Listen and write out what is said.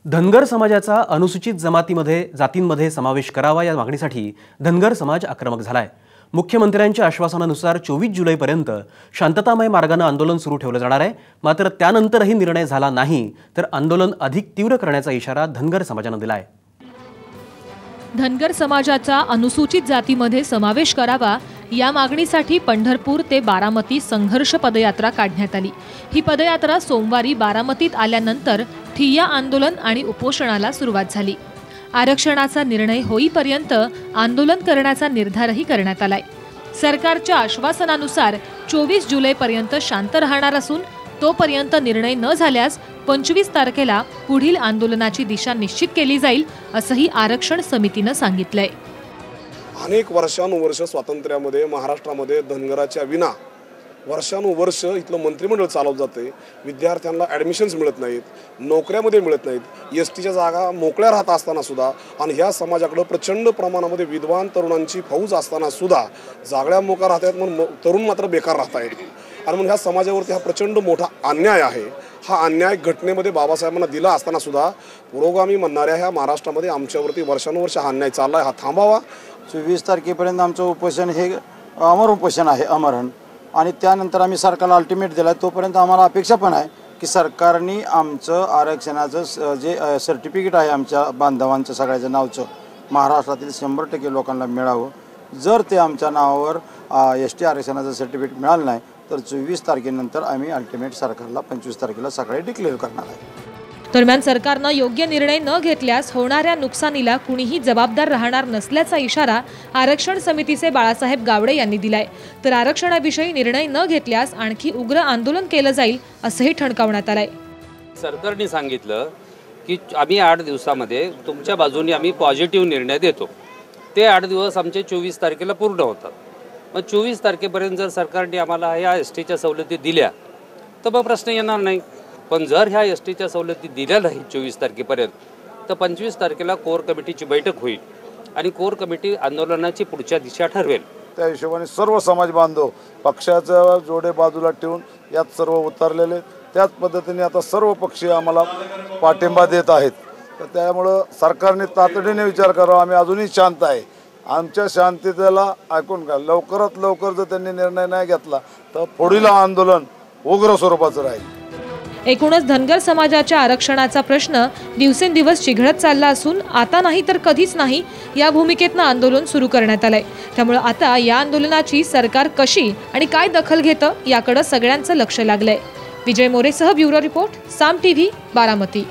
धनगर समाजाचा अनुसूचित जातींमध्ये समावेश करावा या मागणीसाठी धनगर समाज आक्रमक झालाय। मुख्यमंत्र्यांच्या आश्वासनानुसार 24 जुलैपर्यंत शांततामय मार्गाने आंदोलन सुरू ठेवलं जाणार आहे। मात्र त्यानंतरही निर्णय झाला नाही तर आंदोलन अधिक तीव्र करण्याचा इशारा धनगर समाजाने दिलाय। धनगर समाजाचा अनुसूचित जातीमध्ये समावेश करावा या मागणीसाठी पंढरपूर ते बारामती संघर्ष पदयात्रा काढण्यात आली। ही पदयात्रा सोमवारी बारामतीत आल्यानंतर ठिय्या आंदोलन आणि उपोषणाला सुरुवात झाली। आरक्षणाचा निर्णय होईपर्यंत आंदोलन करण्याचा निर्धारही करण्यात आलाय। सरकारच्या आश्वासनानुसार 24 जुलैपर्यंत शांत राहणार असून तोपर्यंत निर्णय न झाल्यास 25 तारखेला पुढील आंदोलनाची दिशा निश्चित केली जाईल असंही आरक्षण समितीने सांगितलंय। अनेक वर्षानुवर्ष स्वातंत्र्यामध्ये महाराष्ट्रामध्ये धनगराच्या विना वर्षानुवर्ष इथलं मंत्रिमंडळ चालवत जाते। विद्यार्थ्यांना ॲडमिशन्स मिळत नाहीत, नोकऱ्यामध्ये मिळत नाहीत, एसटीच्या जागा मोकळ्या राहत असताना सुद्धा आणि ह्या समाजाकडे प्रचंड प्रमाणामध्ये विद्वान तरुणांची फौज असताना सुद्धा जागळ्या मोका राहतात म्हणून तरुण मात्र बेकार राहत आहेत। आणि म्हणून ह्या समाजावरती हा प्रचंड मोठा अन्याय आहे। हा अन्याय घटनेमध्ये बाबासाहेबांना दिला असताना सुद्धा पुरोगामी म्हणणाऱ्या ह्या महाराष्ट्रामध्ये आमच्यावरती वर्षानुवर्ष हा अन्याय चालला आहे। हा थांबावा। 24 तारखेपर्यंत आमचं उपोषण हे अमर उपोषण आहे, अमरण। आणि त्यानंतर आम्ही सरकारला अल्टिमेट दिला। तोपर्यंत आम्हाला अपेक्षा पण आहे की सरकारने आमचं आरक्षणाचं जे सर्टिफिकेट आहे आमच्या बांधवांचं सगळ्याच्या नावचं महाराष्ट्रातील 100% लोकांना मिळावं। जर ते आमच्या नावावर ST आरक्षणाचं सर्टिफिकेट मिळालं नाही तर 24 तारखेनंतर आम्ही अल्टिमेट सरकारला 25 तारखेला सकाळी डिक्लेअर करणार आहे। दरम्यान सरकारनं योग्य निर्णय न घेतल्यास होणाऱ्या नुकसानीला कुणीही जबाबदार राहणार नसल्याचा इशारा आरक्षण समितीचे बाळासाहेब गावडे यांनी दिलाय। तर आरक्षणाविषयी निर्णय न घेतल्यास आणखी उग्र आंदोलन केलं जाईल असंही ठणकावण्यात आलंय। सरकारने सांगितलं की आम्ही 8 दिवसामध्ये तुमच्या बाजूने आम्ही पॉझिटिव्ह निर्णय देतो। ते 8 दिवस आमचे 24 तारखेला पूर्ण होतात। मग 24 तारखेपर्यंत जर सरकारने आम्हाला ह्या STच्या सवलती दिल्या तर मग प्रश्न येणार नाही। पण जर ह्या STच्या सवलती दिल्या नाही 24 तारखेपर्यंत तर 25 तारखेला कोर कमिटीची बैठक होईल आणि कोर कमिटी आंदोलनाची पुढच्या दिशा ठरवेल। त्या हिशोबाने सर्व समाज बांधव पक्षाचा जोडे बाजूला ठेवून यात सर्व उतरलेले, त्याच पद्धतीने आता सर्व पक्षीय आम्हाला पाठिंबा देत आहेत। तर त्यामुळं सरकारने तातडीने विचार करावा। आम्ही अजूनही शांत आहे। आमच्या शांततेला ऐकून घ्या। लवकरात लवकर जर त्यांनी निर्णय नाही घेतला तर पुढील आंदोलन उग्र स्वरूपाचं राहील। एकूणच धनगर समाजाच्या आरक्षणाचा प्रश्न दिवसेंदिवस चिघळत चालला असून आता नाही तर कधीच नाही या भूमिकेतनं आंदोलन सुरू करण्यात आलंय। त्यामुळे आता या आंदोलनाची सरकार कशी आणि काय दखल घेतं याकडे सगळ्यांचं लक्ष लागलंय। विजय मोरेसह ब्युरो रिपोर्ट, साम TV, बारामती।